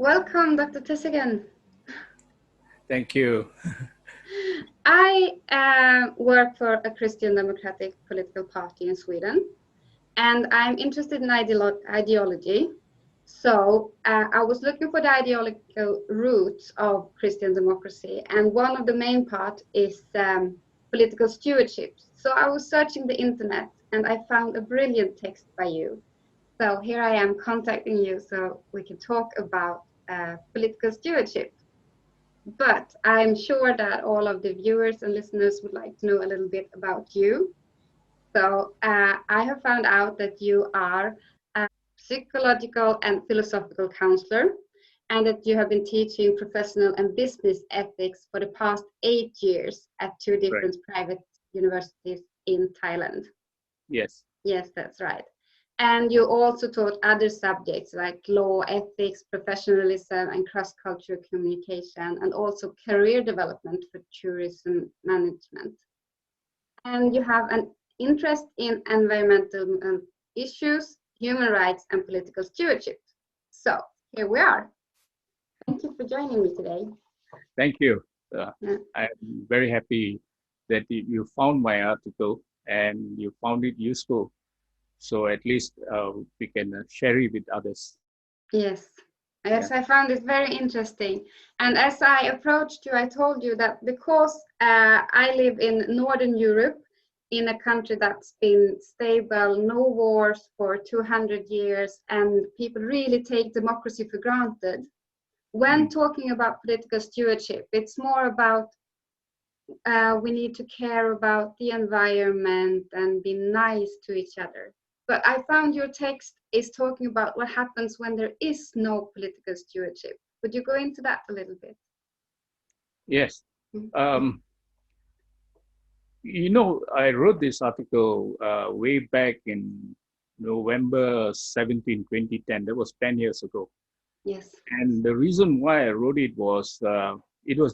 Welcome, Dr. Thesigan. Thank you. I work for a Christian democratic political party in Sweden, and I'm interested in ideology. So I was looking for the ideological roots of Christian democracy, and one of the main part is political stewardship. So I was searching the internet, and I found a brilliant text by you. So here I am contacting you so we can talk about political stewardship. But I'm sure that all of the viewers and listeners would like to know a little bit about you. So I have found out that you are a psychological and philosophical counselor, and that you have been teaching professional and business ethics for the past 8 years at two different private universities in Thailand. Yes. Yes, that's right. And you also taught other subjects like law, ethics, professionalism, and cross-cultural communication, and also career development for tourism management. And you have an interest in environmental issues, human rights, and political stewardship. So here we are. Thank you for joining me today. Thank you. I'm very happy that you found my article and you found it useful. So at least we can share it with others. Yes. Yes, I found it very interesting. And as I approached you, I told you that because I live in Northern Europe, in a country that's been stable, no wars for 200 years, and people really take democracy for granted. When talking about political stewardship, it's more about we need to care about the environment and be nice to each other. But I found your text is talking about what happens when there is no political stewardship. Would you go into that a little bit? Yes. I wrote this article way back in November 17, 2010. That was 10 years ago. Yes. And the reason why I wrote it was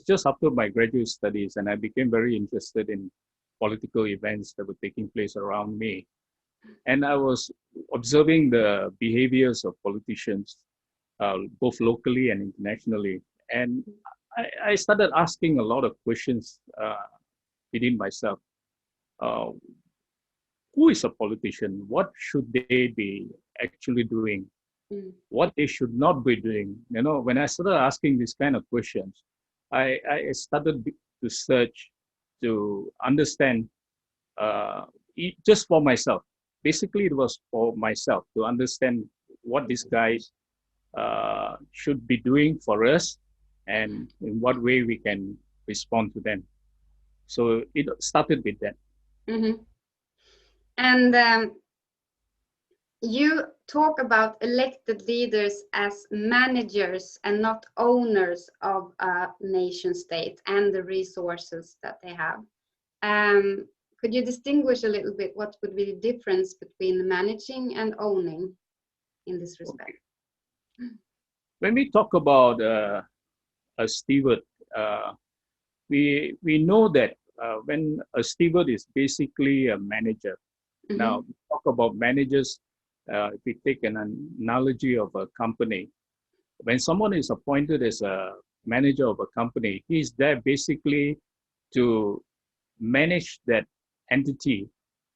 just after my graduate studies, and I became very interested in political events that were taking place around me. And I was observing the behaviors of politicians, both locally and internationally. And I started asking a lot of questions within myself. Who is a politician? What should they be actually doing? What they should not be doing? When I started asking these kind of questions, I started to search to understand just for myself. Basically, it was for myself to understand what these guys should be doing for us and in what way we can respond to them. So it started with that. And you talk about elected leaders as managers and not owners of a nation state and the resources that they have. Could you distinguish a little bit what would be the difference between managing and owning in this respect? Okay. When we talk about a steward, we know that when a steward is basically a manager. Now, we talk about managers. If we take an analogy of a company, when someone is appointed as a manager of a company, he's there basically to manage that entity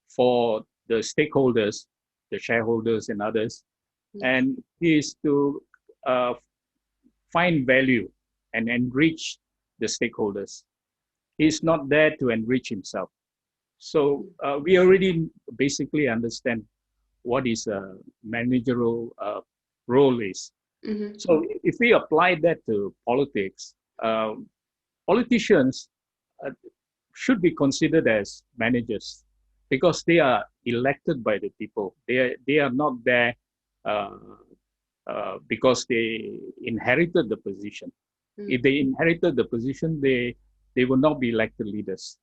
for the stakeholders, the shareholders and others, and he is to find value and enrich the stakeholders. He's not there to enrich himself. So we already basically understand what is a managerial role is. So if we apply that to politics, politicians should be considered as managers because they are elected by the people. They are not there because they inherited the position. If they inherited the position, they will not be elected leaders.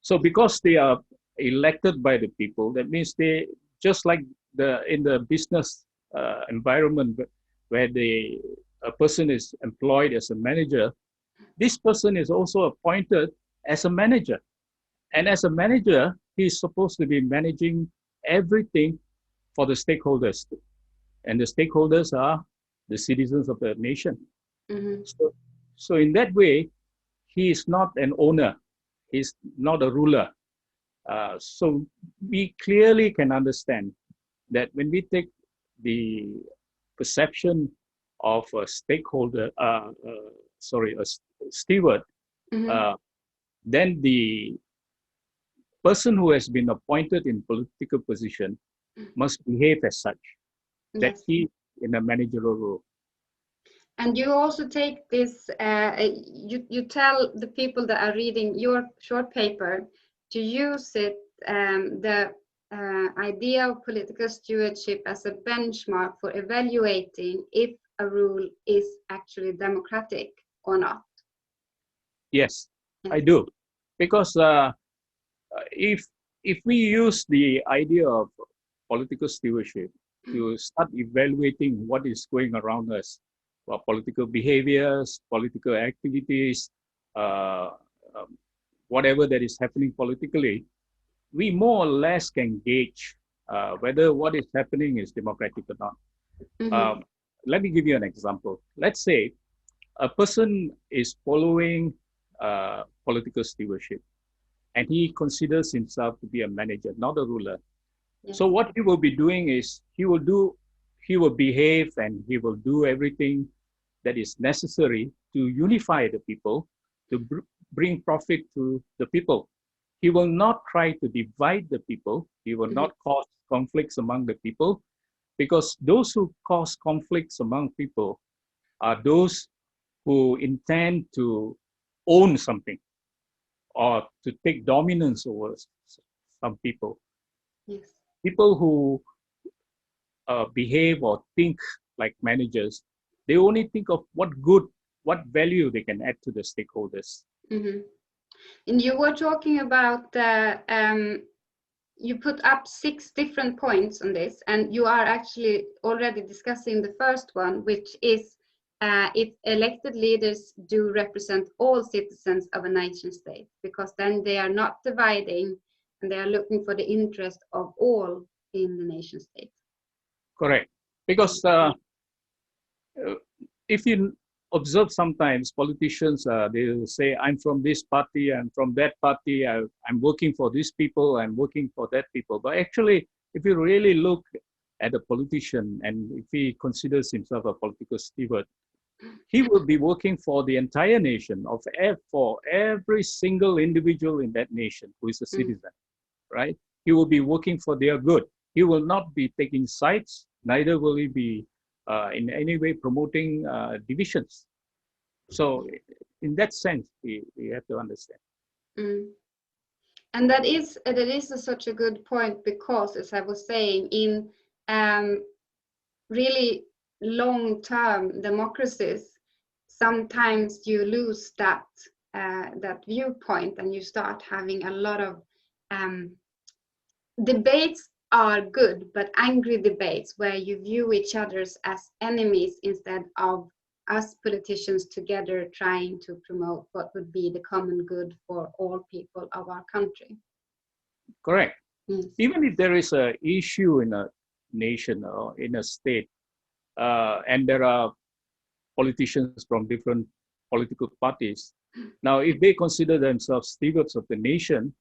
So because they are elected by the people, that means they, just like in the business environment where a person is employed as a manager, this person is also appointed as a manager. And as a manager, he's supposed to be managing everything for the stakeholders. And the stakeholders are the citizens of the nation. Mm-hmm. So in that way, he is not an owner. He's not a ruler. So we clearly can understand that when we take the perception of a stakeholder, a steward, Mm-hmm. then the person who has been appointed in political position must behave as such, that Yes. he in a managerial role. And you also take this, you tell the people that are reading your short paper to use it, the idea of political stewardship as a benchmark for evaluating if a rule is actually democratic or not. Yes, Yes. I do. Because if we use the idea of political stewardship to start evaluating what is going around us, political behaviors, political activities, uh, whatever that is happening politically, we more or less can gauge whether what is happening is democratic or not. Mm-hmm. Let me give you an example. Let's say a person is following political stewardship, and he considers himself to be a manager, not a ruler. Yes. So what he will be doing is he will behave and he will do everything that is necessary to unify the people, to bring profit to the people. He will not try to divide the people. He will not cause conflicts among the people, because those who cause conflicts among people are those who intend to own something or to take dominance over some people. Yes. People who behave or think like managers, they only think of what good, what value they can add to the stakeholders. Mm-hmm. And you were talking about you put up 6 different points on this, and you are actually already discussing the first one, which is if elected leaders do represent all citizens of a nation state, because then they are not dividing and they are looking for the interest of all in the nation state. Correct. Because if you observe sometimes politicians, they will say, I'm from this party, I'm from that party, I'm working for these people, I'm working for that people. But actually, if you really look at a politician and if he considers himself a political steward, he will be working for the entire nation, for every single individual in that nation who is a citizen, right? He will be working for their good. He will not be taking sides, neither will he be in any way promoting divisions. So in that sense, we have to understand. And that is such a good point, because, as I was saying, in really long-term democracies, sometimes you lose that that viewpoint, and you start having a lot of debates are good, but angry debates where you view each other as enemies instead of us politicians together trying to promote what would be the common good for all people of our country. Correct. Yes. Even if there is an issue in a nation or in a state, and there are politicians from different political parties, now if they consider themselves stewards of the nation,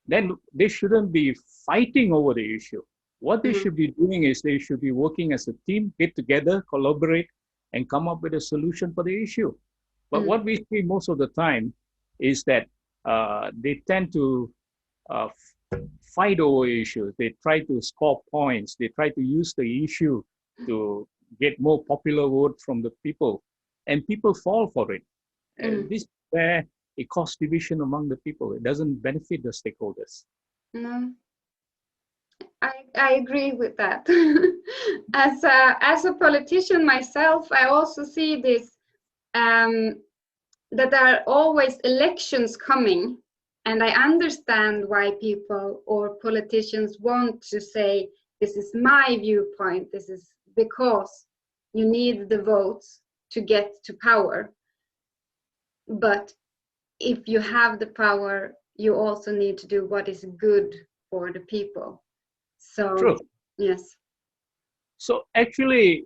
then they shouldn't be fighting over the issue. What they should be doing is they should be working as a team, get together, collaborate, and come up with a solution for the issue. But what we see most of the time is that they tend to fight over issues. They try to score points. They try to use the issue to get more popular vote from the people, and people fall for it. And this is where it causes division among the people. It doesn't benefit the stakeholders. No, I agree with that. As a politician myself, I also see this that there are always elections coming, and I understand why people or politicians want to say, this is my viewpoint, this is because you need the votes to get to power. But if you have the power, you also need to do what is good for the people. So, True. yes. So actually,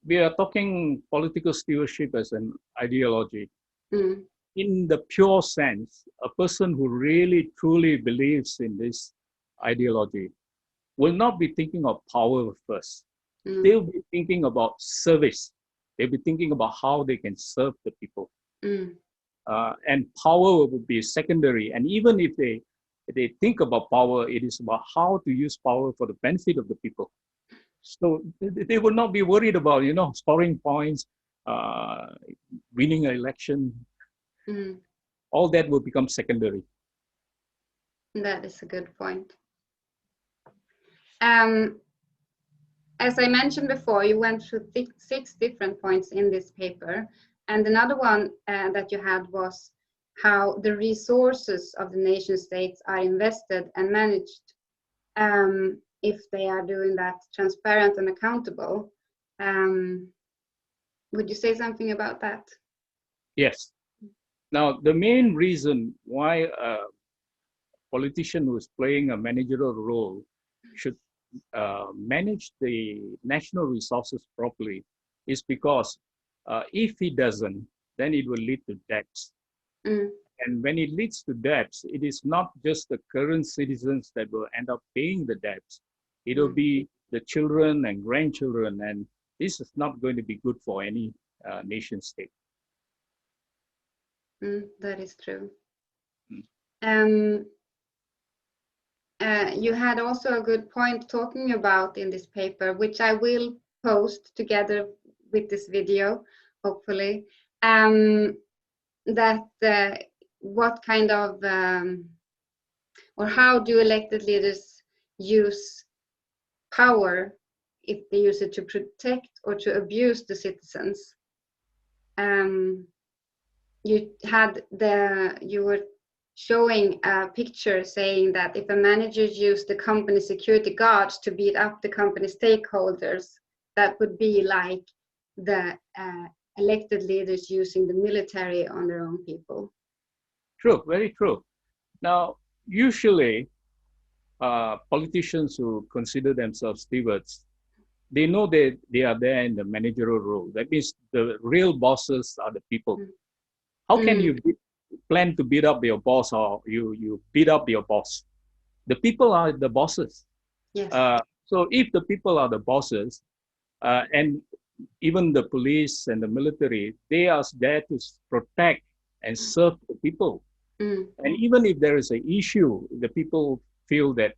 we are talking political stewardship as an ideology. Mm. In the pure sense, a person who really truly believes in this ideology will not be thinking of power first. Mm. They'll be thinking about service. They'll be thinking about how they can serve the people. Mm. And power will be secondary. And even if they think about power, it is about how to use power for the benefit of the people. So they will not be worried about, scoring points, winning an election. Mm. All that will become secondary. That is a good point. As I mentioned before, you went through 6 different points in this paper. And another one that you had was how the resources of the nation states are invested and managed, if they are doing that transparent and accountable. Would you say something about that? Yes. Now, the main reason why a politician who is playing a managerial role should manage the national resources properly is because if he doesn't, then it will lead to debts. Mm. And when it leads to debts, it is not just the current citizens that will end up paying the debts. It will be the children and grandchildren, and this is not going to be good for any nation state. That is true. Mm. You had also a good point talking about in this paper, which I will post together with this video, hopefully, that what kind of, or how do elected leaders use power, if they use it to protect or to abuse the citizens. You were showing a picture saying that if a manager used the company security guards to beat up the company stakeholders, that would be like the elected leaders using the military on their own people. True, very true. Now, usually politicians who consider themselves stewards, they know that they are there in the managerial role. That means the real bosses are the people. How can you plan to beat up your boss, or you beat up your boss? The people are the bosses. Yes. So if the people are the bosses, and even the police and the military, they are there to protect and serve the people. And even if there is an issue, the people feel that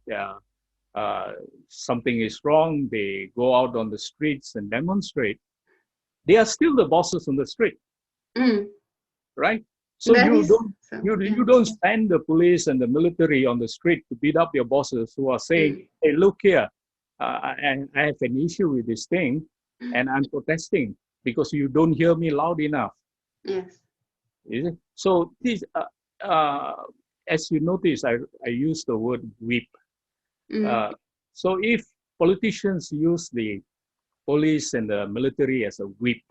something is wrong, they go out on the streets and demonstrate. They are still the bosses on the street, right? So you don't send the police and the military on the street to beat up your bosses who are saying, "Hey, look here, and I have an issue with this thing, and I'm protesting because you don't hear me loud enough." Yes. Is it? So this, as you notice, I use the word whip. So if politicians use the police and the military as a whip,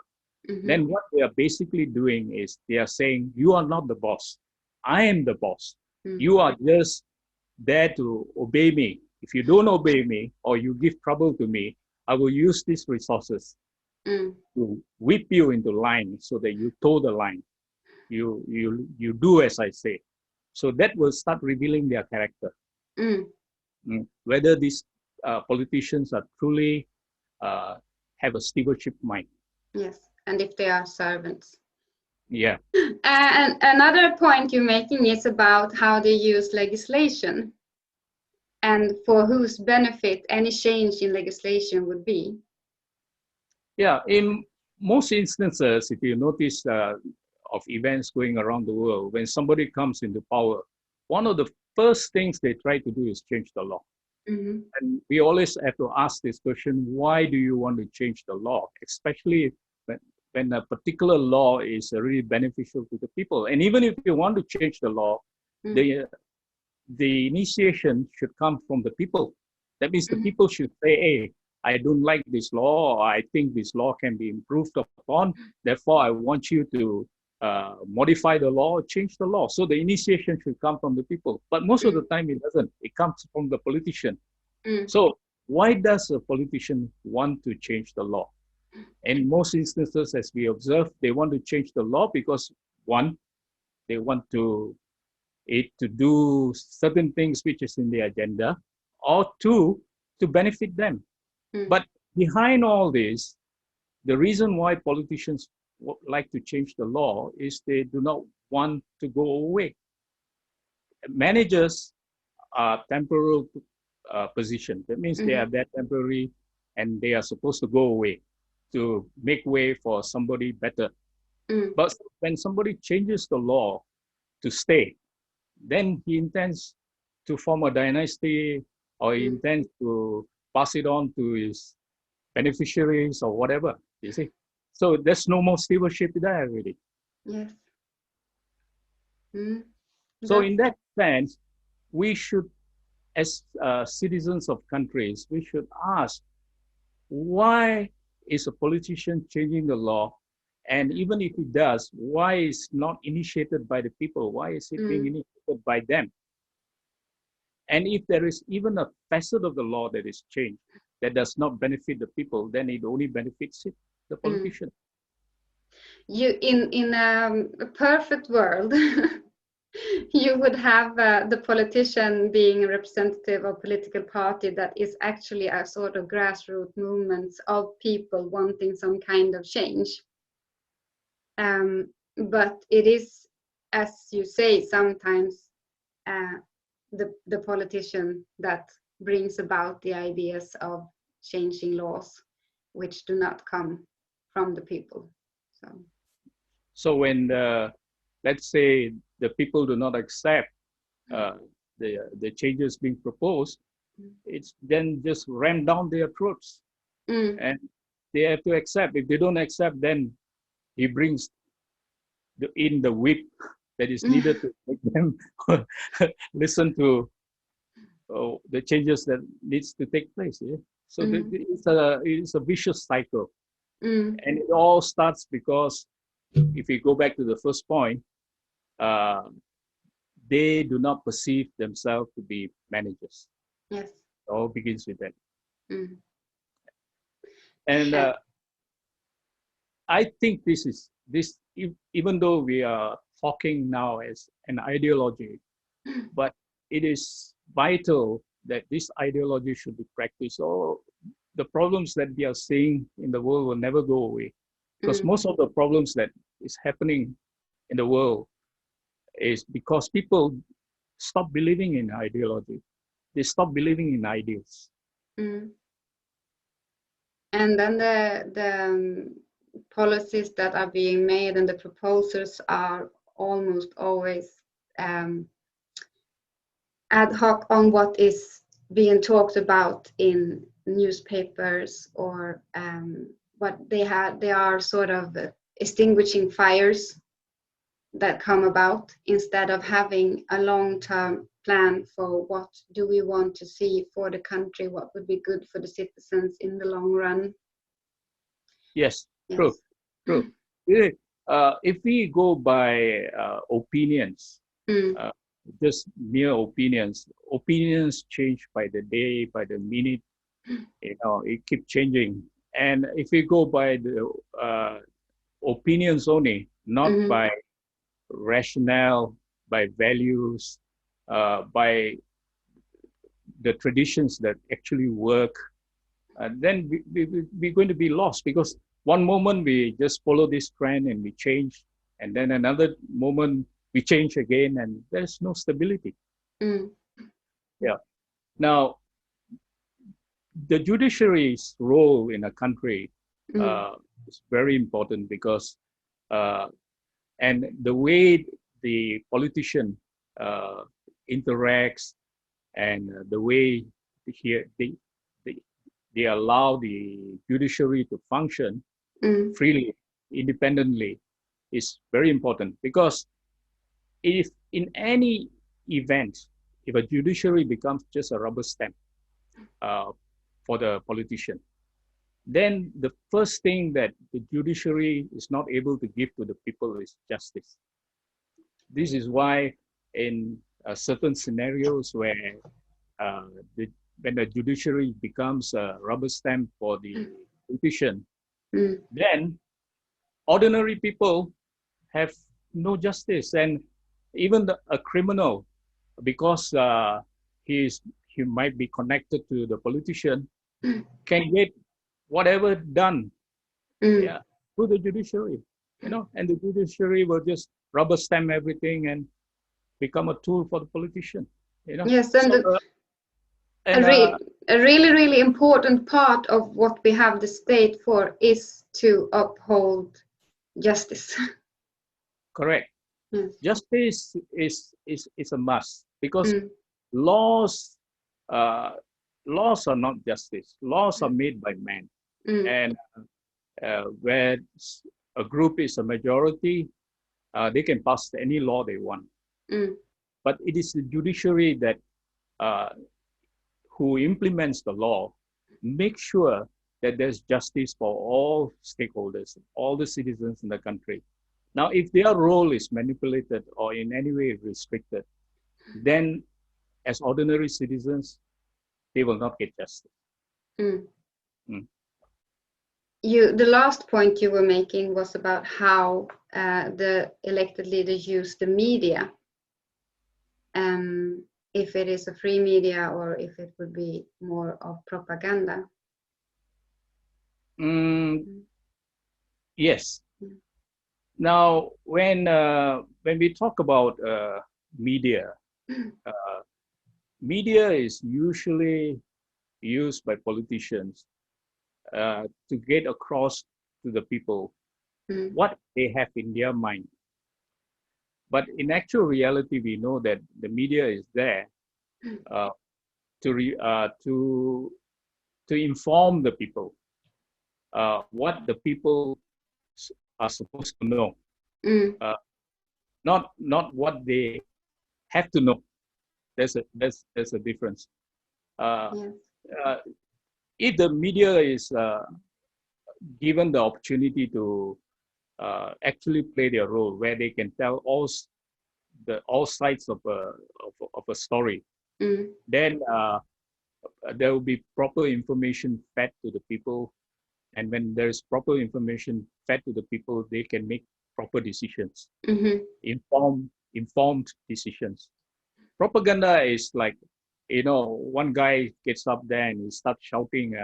then what they are basically doing is they are saying, you are not the boss. I am the boss. You are just there to obey me. If you don't obey me or you give trouble to me, I will use these resources to whip you into line so that you toe the line. You do as I say. So that will start revealing their character. Whether these politicians are truly have a stewardship mind. Yes, and if they are servants. Yeah. And another point you're making is about how they use legislation and for whose benefit any change in legislation would be. Yeah, in most instances, if you notice of events going around the world, when somebody comes into power, one of the first things they try to do is change the law. And we always have to ask this question, why do you want to change the law? Especially when a particular law is really beneficial to the people. And even if you want to change the law, the initiation should come from the people. That means the people should say, hey, I don't like this law, or I think this law can be improved upon. Therefore, I want you to modify the law, change the law. So the initiation should come from the people. But most of the time it doesn't. It comes from the politician. So why does a politician want to change the law? In most instances, as we observe, they want to change the law because one, they want it to do certain things which is in the agenda, or two, to benefit them. But behind all this, the reason why politicians like to change the law is they do not want to go away. Managers are temporal position. That means they are there temporary and they are supposed to go away to make way for somebody better. But when somebody changes the law to stay, then he intends to form a dynasty, or he intends to pass it on to his beneficiaries or whatever, you see. So there's no more stewardship there, really. Yes. So in that sense, we should, as citizens of countries, we should ask, why is a politician changing the law? And even if he does, why is not initiated by the people? Why is it being initiated by them? And if there is even a facet of the law that is changed that does not benefit the people, then it only benefits the politician. In a perfect world, you would have the politician being a representative of a political party that is actually a sort of grassroots movement of people wanting some kind of change. But it is, as you say, sometimes the politician that brings about the ideas of changing laws, which do not come from the people. So when, let's say, the people do not accept the changes being proposed, it's then just ram down their throats. And they have to accept. If they don't accept, then he brings in the whip that is needed to make them listen to the changes that needs to take place. Yeah? So it's a vicious cycle. And it all starts because, if we go back to the first point, they do not perceive themselves to be managers. Yes. It all begins with that. And I think this, even though we are talking now as an ideology, but it is vital that this ideology should be practiced. So the problems that we are seeing in the world will never go away, because most of the problems that is happening in the world is because people stop believing in ideology. They stop believing in ideals. And then the policies that are being made and the proposals are almost always ad hoc on what is being talked about in newspapers, or what they are sort of extinguishing fires that come about, instead of having a long-term plan for what do we want to see for the country, what would be good for the citizens in the long run. Yes, true. If we go by opinions, just mere opinions change by the day, by the minute, it keeps changing. And if we go by the opinions only, not by rationale, by values, by the traditions that actually work, then we're going to be lost, because one moment we just follow this trend and we change, and then another moment we change again, and there's no stability. Yeah. Now, the judiciary's role in a country is very important, because and the way the politician interacts, and the way they allow the judiciary to function freely, independently, is very important. Because if in any event, if a judiciary becomes just a rubber stamp for the politician, then the first thing that the judiciary is not able to give to the people is justice. This is why in certain scenarios where when the judiciary becomes a rubber stamp for the politician, then ordinary people have no justice. And even a criminal, because he might be connected to the politician, can get whatever done through the judiciary, and the judiciary will just rubber stamp everything and become a tool for the politician. Yes, and a really, really important part of what we have the state for is to uphold justice. Correct. Yes. Justice is a must, because laws are not justice. Laws are made by man, and where a group is a majority, they can pass any law they want. But it is the judiciary that who implements the law, make sure that there's justice for all stakeholders, all the citizens in the country. Now, if their role is manipulated or in any way restricted, then as ordinary citizens, they will not get justice. The last point you were making was about how the elected leaders use the media. If it is a free media or if it would be more of propaganda. Yes. Now, when we talk about media, media is usually used by politicians to get across to the people what they have in their mind. But in actual reality, we know that the media is there to inform the people what the people are supposed to know, not what they have to know. There's a difference. If the media is given the opportunity to actually play their role, where they can tell all sides of a story, then there will be proper information fed to the people, and when there is proper information fed to the people, they can make proper decisions, informed decisions. Propaganda is like, one guy gets up there and he starts shouting,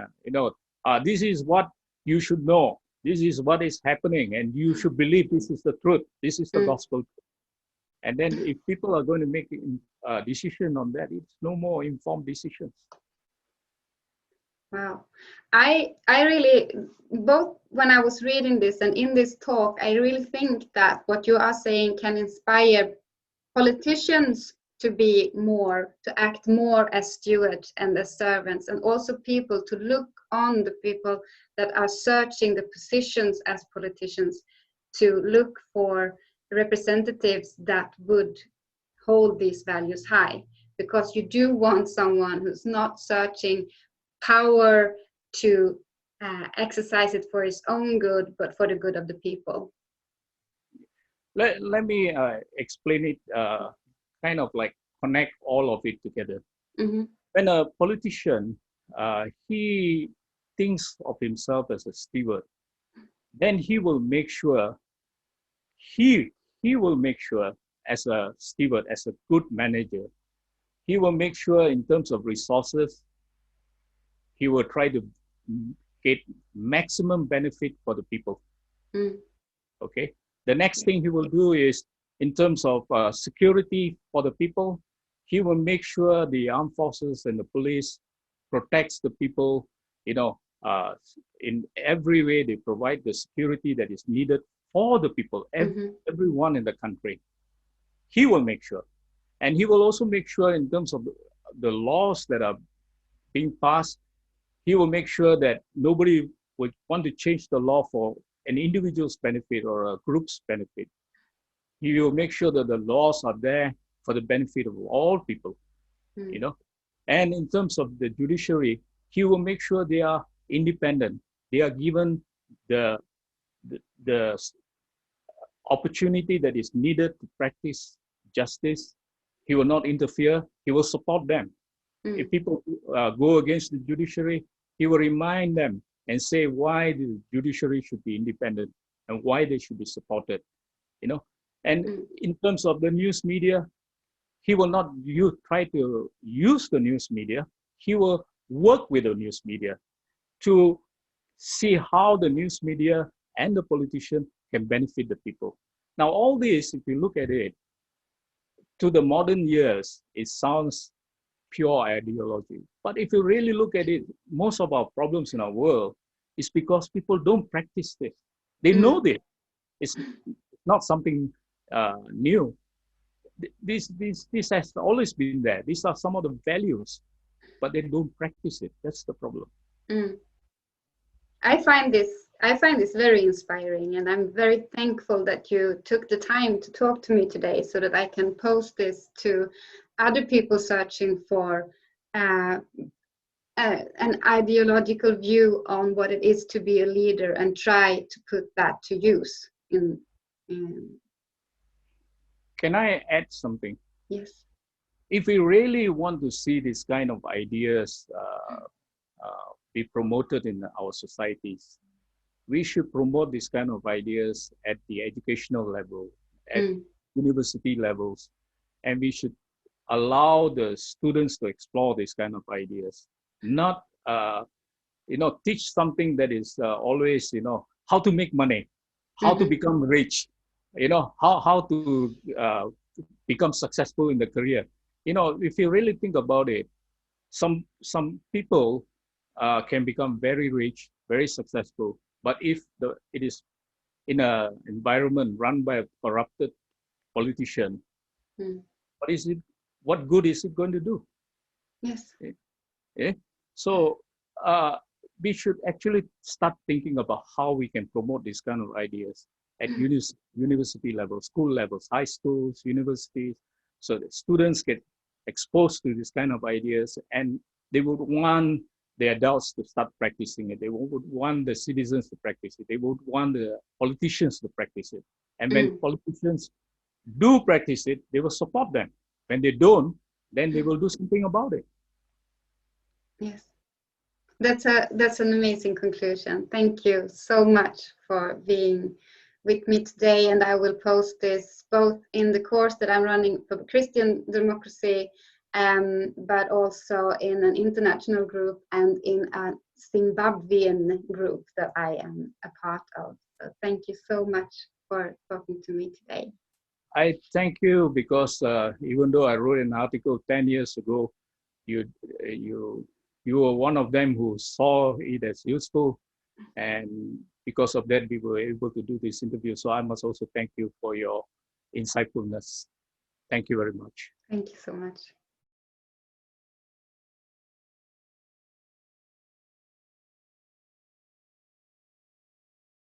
this is what you should know. This is what is happening, and you should believe this is the truth. This is the gospel. And then if people are going to make a decision on that, it's no more informed decisions. Wow. I really, both when I was reading this and in this talk, I really think that what you are saying can inspire politicians to act more as stewards and as servants, and also people to look on the people that are searching the positions as politicians, to look for representatives that would hold these values high, because you do want someone who's not searching power to exercise it for his own good, but for the good of the people. Let me explain it, kind of like connect all of it together. When a politician, he thinks of himself as a steward, then he will make sure, as a steward, as a good manager, he will make sure in terms of resources, he will try to get maximum benefit for the people. Okay. The next thing he will do is, in terms of security for the people, he will make sure the armed forces and the police protects the people, in every way. They provide the security that is needed for the people, everyone in the country. He will make sure. And he will also make sure in terms of the laws that are being passed, he will make sure that nobody would want to change the law for an individual's benefit or a group's benefit. He will make sure that the laws are there for the benefit of all people, And in terms of the judiciary, he will make sure they are independent. They are given the opportunity that is needed to practice justice. He will not interfere. He will support them. If people go against the judiciary, he will remind them and say why the judiciary should be independent and why they should be supported, you know. And in terms of the news media, he will not try to use the news media. He will work with the news media to see how the news media and the politician can benefit the people. Now, all this, if you look at it, to the modern years, it sounds pure ideology. But if you really look at it, most of our problems in our world is because people don't practice this. They know this. It's not something new. This has always been there. These are some of the values, but they don't practice it. That's the problem. I find this very inspiring, and I'm very thankful that you took the time to talk to me today so that I can post this to other people searching for an ideological view on what it is to be a leader and try to put that to use. Can I add something? Yes. If we really want to see this kind of ideas be promoted in our societies, we should promote this kind of ideas at the educational level, at university levels, and we should allow the students to explore this kind of ideas, not teach something that is always how to make money, how to become rich, how to become successful in the career. If you really think about it, some people can become very rich, very successful, but if it is in an environment run by a corrupted politician, what good is it going to do? Yes. So we should actually start thinking about how we can promote these kind of ideas at university levels, school levels, high schools, universities, so that students get exposed to this kind of ideas, and they would want the adults to start practicing it. They would want the citizens to practice it. They would want the politicians to practice it. And when politicians do practice it, they will support them. When they don't, then they will do something about it. Yes, that's an amazing conclusion. Thank you so much for being with me today, and I will post this both in the course that I'm running for Christian democracy, but also in an international group and in a Zimbabwean group that I am a part of. So thank you so much for talking to me today. I thank you because even though I wrote an article 10 years ago, you were one of them who saw it as useful, and because of that, we were able to do this interview. So I must also thank you for your insightfulness. Thank you very much. Thank you so much.